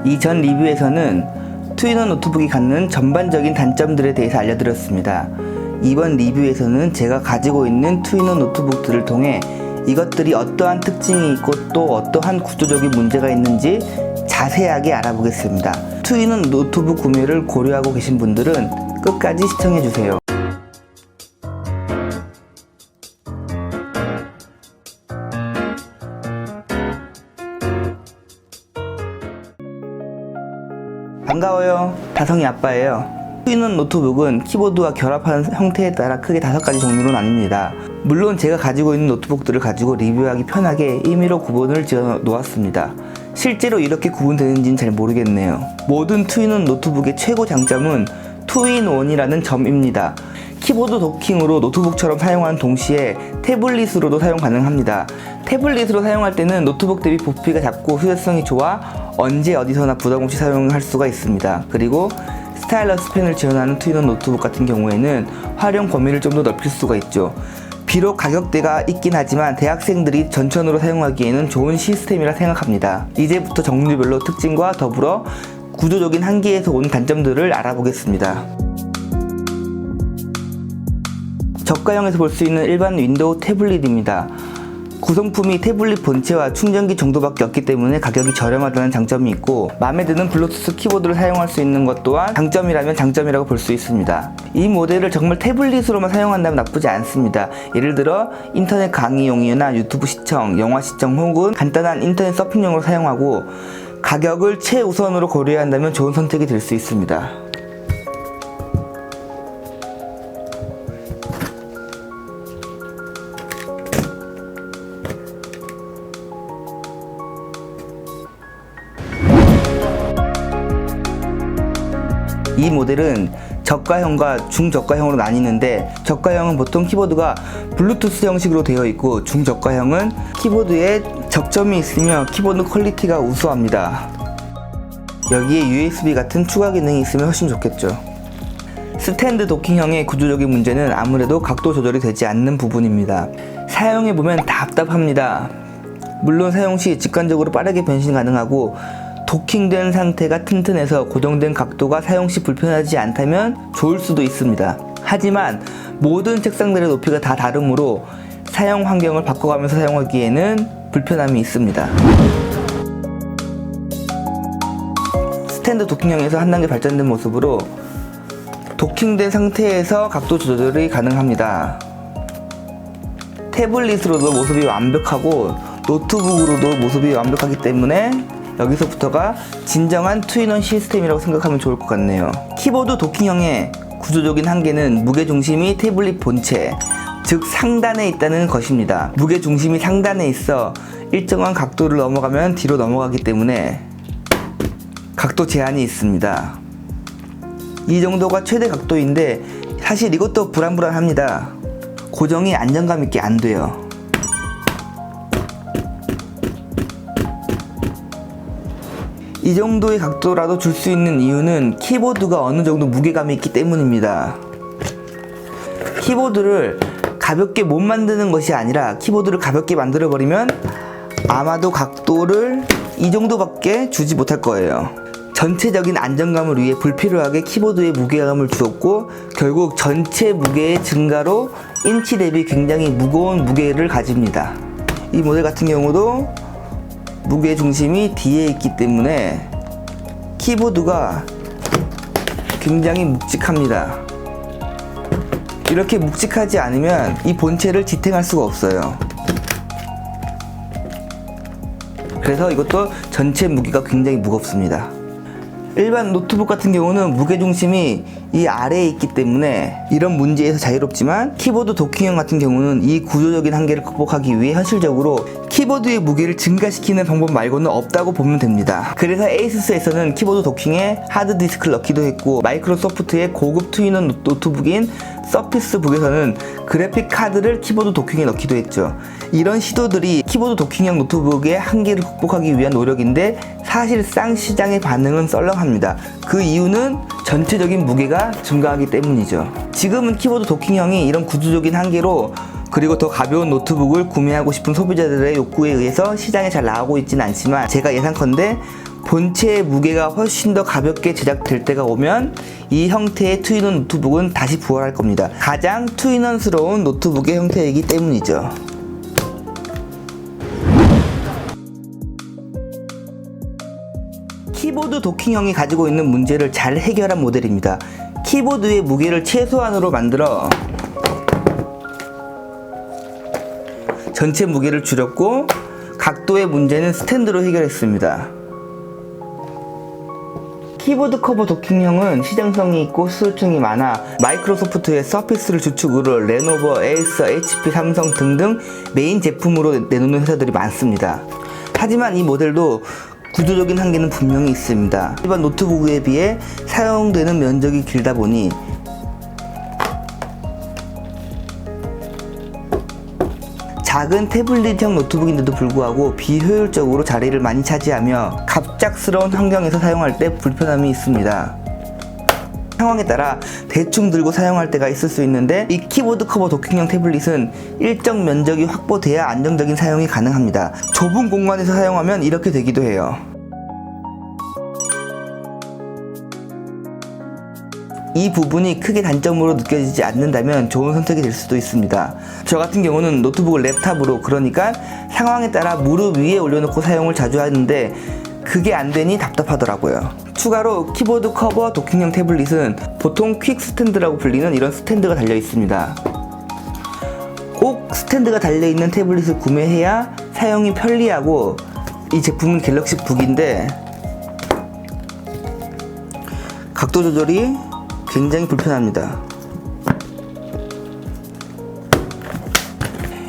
이전 리뷰에서는 투인원 노트북이 갖는 전반적인 단점들에 대해서 알려드렸습니다. 이번 리뷰에서는 제가 가지고 있는 투인원 노트북들을 통해 이것들이 어떠한 특징이 있고 또 어떠한 구조적인 문제가 있는지 자세하게 알아보겠습니다. 투인원 노트북 구매를 고려하고 계신 분들은 끝까지 시청해주세요. 반가워요. 다성이 아빠예요. 투인원 노트북은 키보드와 결합하는 형태에 따라 크게 5가지 종류로 나뉩니다. 물론 제가 가지고 있는 노트북들을 가지고 리뷰하기 편하게 임의로 구분을 지어 놓았습니다. 실제로 이렇게 구분되는지는 잘 모르겠네요. 모든 투인원 노트북의 최고 장점은 투인원이라는 점입니다. 키보드 도킹으로 노트북처럼 사용하는 동시에 태블릿으로도 사용 가능합니다. 태블릿으로 사용할 때는 노트북 대비 부피가 작고 휴대성이 좋아 언제 어디서나 부담없이 사용할 수가 있습니다. 그리고 스타일러스 펜을 지원하는 투인원 노트북 같은 경우에는 활용 범위를 좀 더 넓힐 수가 있죠. 비록 가격대가 있긴 하지만 대학생들이 전천후로 사용하기에는 좋은 시스템이라 생각합니다. 이제부터 종류별로 특징과 더불어 구조적인 한계에서 온 단점들을 알아보겠습니다. 저가형에서 볼 수 있는 일반 윈도우 태블릿입니다. 구성품이 태블릿 본체와 충전기 정도밖에 없기 때문에 가격이 저렴하다는 장점이 있고, 마음에 드는 블루투스 키보드를 사용할 수 있는 것 또한 장점이라면 장점이라고 볼 수 있습니다. 이 모델을 정말 태블릿으로만 사용한다면 나쁘지 않습니다. 예를 들어 인터넷 강의용이나 유튜브 시청, 영화 시청 혹은 간단한 인터넷 서핑용으로 사용하고, 가격을 최우선으로 고려해야 한다면 좋은 선택이 될 수 있습니다. 이 모델은 저가형과 중저가형으로 나뉘는데, 저가형은 보통 키보드가 블루투스 형식으로 되어 있고, 중저가형은 키보드에 접점이 있으며 키보드 퀄리티가 우수합니다. 여기에 USB 같은 추가 기능이 있으면 훨씬 좋겠죠. 스탠드 도킹형의 구조적인 문제는 아무래도 각도 조절이 되지 않는 부분입니다. 사용해보면 답답합니다. 물론 사용 시 직관적으로 빠르게 변신 가능하고, 도킹된 상태가 튼튼해서 고정된 각도가 사용 시 불편하지 않다면 좋을 수도 있습니다. 하지만 모든 책상들의 높이가 다 다르므로 사용 환경을 바꿔가면서 사용하기에는 불편함이 있습니다. 스탠드 도킹형에서 한 단계 발전된 모습으로 도킹된 상태에서 각도 조절이 가능합니다. 태블릿으로도 모습이 완벽하고 노트북으로도 모습이 완벽하기 때문에 여기서부터가 진정한 투인원 시스템이라고 생각하면 좋을 것 같네요. 키보드 도킹형의 구조적인 한계는 무게중심이 태블릿 본체, 즉 상단에 있다는 것입니다. 무게중심이 상단에 있어 일정한 각도를 넘어가면 뒤로 넘어가기 때문에 각도 제한이 있습니다. 이 정도가 최대 각도인데 사실 이것도 불안불안합니다. 고정이 안정감 있게 안 돼요. 이 정도의 각도라도 줄 수 있는 이유는 키보드가 어느 정도 무게감이 있기 때문입니다. 키보드를 가볍게 못 만드는 것이 아니라 키보드를 가볍게 만들어버리면 아마도 각도를 이 정도밖에 주지 못할 거예요. 전체적인 안정감을 위해 불필요하게 키보드에 무게감을 주었고, 결국 전체 무게의 증가로 인치 대비 굉장히 무거운 무게를 가집니다. 이 모델 같은 경우도 무게 중심이 뒤에 있기 때문에 키보드가 굉장히 묵직합니다. 이렇게 묵직하지 않으면 이 본체를 지탱할 수가 없어요. 그래서 이것도 전체 무게가 굉장히 무겁습니다. 일반 노트북 같은 경우는 무게중심이 이 아래에 있기 때문에 이런 문제에서 자유롭지만, 키보드 도킹형 같은 경우는 이 구조적인 한계를 극복하기 위해 현실적으로 키보드의 무게를 증가시키는 방법 말고는 없다고 보면 됩니다. 그래서 에이수스에서는 키보드 도킹에 하드디스크를 넣기도 했고, 마이크로소프트의 고급 투인원 노트북인 서피스북에서는 그래픽 카드를 키보드 도킹에 넣기도 했죠. 이런 시도들이 키보드 도킹형 노트북의 한계를 극복하기 위한 노력인데, 사실상 시장의 반응은 썰렁합니다. 그 이유는 전체적인 무게가 증가하기 때문이죠. 지금은 키보드 도킹형이 이런 구조적인 한계로, 그리고 더 가벼운 노트북을 구매하고 싶은 소비자들의 욕구에 의해서 시장에 잘 나오고 있지는 않지만, 제가 예상컨대 본체의 무게가 훨씬 더 가볍게 제작될 때가 오면 이 형태의 투인원 노트북은 다시 부활할 겁니다. 가장 투인원스러운 노트북의 형태이기 때문이죠. 키보드 도킹형이 가지고 있는 문제를 잘 해결한 모델입니다. 키보드의 무게를 최소한으로 만들어 전체 무게를 줄였고, 각도의 문제는 스탠드로 해결했습니다. 키보드 커버 도킹형은 시장성이 있고 수요층이 많아 마이크로소프트의 서피스를 주축으로 레노버, 에이서, HP, 삼성 등등 메인 제품으로 내놓는 회사들이 많습니다. 하지만 이 모델도 구조적인 한계는 분명히 있습니다. 일반 노트북에 비해 사용되는 면적이 길다 보니 작은 태블릿형 노트북인데도 불구하고 비효율적으로 자리를 많이 차지하며 갑작스러운 환경에서 사용할 때 불편함이 있습니다. 상황에 따라 대충 들고 사용할 때가 있을 수 있는데, 이 키보드 커버 도킹형 태블릿은 일정 면적이 확보돼야 안정적인 사용이 가능합니다. 좁은 공간에서 사용하면 이렇게 되기도 해요. 이 부분이 크게 단점으로 느껴지지 않는다면 좋은 선택이 될 수도 있습니다. 저 같은 경우는 노트북을 랩탑으로, 그러니까 상황에 따라 무릎 위에 올려놓고 사용을 자주 하는데 그게 안 되니 답답하더라고요. 추가로 키보드 커버 도킹형 태블릿은 보통 퀵 스탠드라고 불리는 이런 스탠드가 달려 있습니다. 꼭 스탠드가 달려있는 태블릿을 구매해야 사용이 편리하고, 이 제품은 갤럭시 북인데 각도 조절이 굉장히 불편합니다.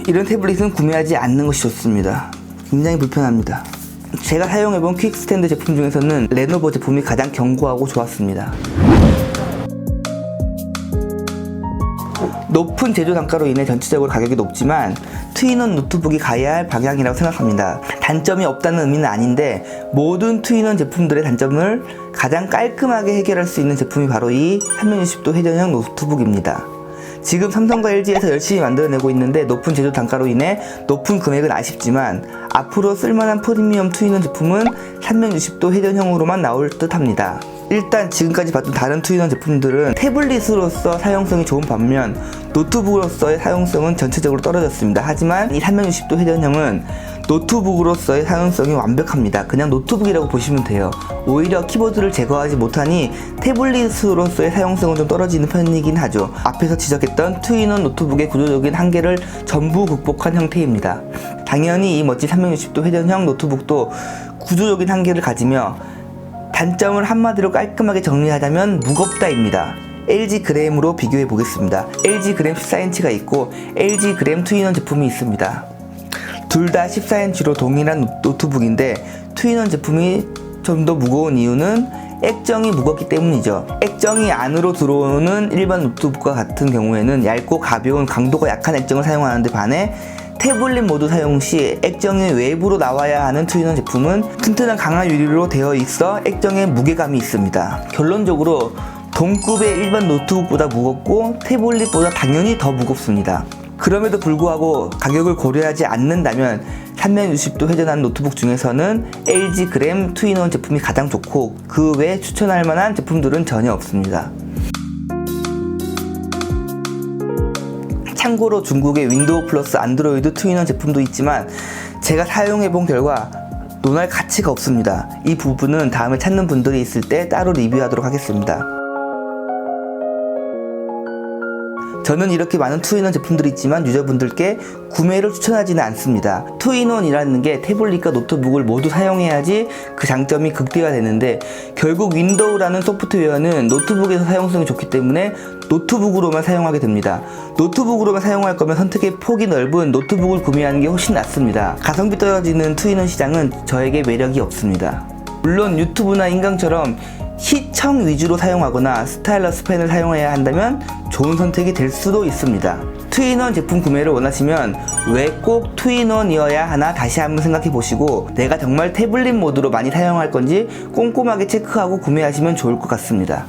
이런 태블릿은 구매하지 않는 것이 좋습니다. 굉장히 불편합니다. 제가 사용해본 퀵 스탠드 제품 중에서는 레노버 제품이 가장 견고하고 좋았습니다. 높은 제조 단가로 인해 전체적으로 가격이 높지만 투인원 노트북이 가야 할 방향이라고 생각합니다. 단점이 없다는 의미는 아닌데, 모든 투인원 제품들의 단점을 가장 깔끔하게 해결할 수 있는 제품이 바로 이 360도 회전형 노트북입니다. 지금 삼성과 LG에서 열심히 만들어내고 있는데, 높은 제조 단가로 인해 높은 금액은 아쉽지만 앞으로 쓸만한 프리미엄 투인원 제품은 360도 회전형으로만 나올 듯 합니다. 일단 지금까지 봤던 다른 투인원 제품들은 태블릿으로서 사용성이 좋은 반면 노트북으로서의 사용성은 전체적으로 떨어졌습니다. 하지만 이 360도 회전형은 노트북으로서의 사용성이 완벽합니다. 그냥 노트북이라고 보시면 돼요. 오히려 키보드를 제거하지 못하니 태블릿으로서의 사용성은 좀 떨어지는 편이긴 하죠. 앞에서 지적했던 투인원 노트북의 구조적인 한계를 전부 극복한 형태입니다. 당연히 이 멋진 360도 회전형 노트북도 구조적인 한계를 가지며, 단점을 한마디로 깔끔하게 정리하자면 무겁다입니다. LG 그램으로 비교해 보겠습니다. LG 그램 14인치가 있고 LG 그램 투인원 제품이 있습니다. 둘 다 14인치로 동일한 노트북인데 투인원 제품이 좀 더 무거운 이유는 액정이 무겁기 때문이죠. 액정이 안으로 들어오는 일반 노트북과 같은 경우에는 얇고 가벼운 강도가 약한 액정을 사용하는데 반해 태블릿 모드 사용 시 액정이 외부로 나와야 하는 투인원 제품은 튼튼한 강한 유리로 되어 있어 액정에 무게감이 있습니다. 결론적으로 동급의 일반 노트북보다 무겁고 태블릿보다 당연히 더 무겁습니다. 그럼에도 불구하고 가격을 고려하지 않는다면 360도 회전한 노트북 중에서는 LG 그램 투인원 제품이 가장 좋고, 그 외 추천할 만한 제품들은 전혀 없습니다. 참고로 중국의 윈도우 플러스 안드로이드 투인원 제품도 있지만 제가 사용해본 결과 논할 가치가 없습니다. 이 부분은 다음에 찾는 분들이 있을 때 따로 리뷰하도록 하겠습니다. 저는 이렇게 많은 투인원 제품들이 있지만 유저분들께 구매를 추천하지는 않습니다. 투인원이라는 게 태블릿과 노트북을 모두 사용해야지 그 장점이 극대화되는데, 결국 윈도우라는 소프트웨어는 노트북에서 사용성이 좋기 때문에 노트북으로만 사용하게 됩니다. 노트북으로만 사용할 거면 선택의 폭이 넓은 노트북을 구매하는 게 훨씬 낫습니다. 가성비 떨어지는 투인원 시장은 저에게 매력이 없습니다. 물론 유튜브나 인강처럼 시청 위주로 사용하거나 스타일러스 펜을 사용해야 한다면 좋은 선택이 될 수도 있습니다. 투인원 제품 구매를 원하시면 왜 꼭 투인원이어야 하나 다시 한번 생각해 보시고, 내가 정말 태블릿 모드로 많이 사용할 건지 꼼꼼하게 체크하고 구매하시면 좋을 것 같습니다.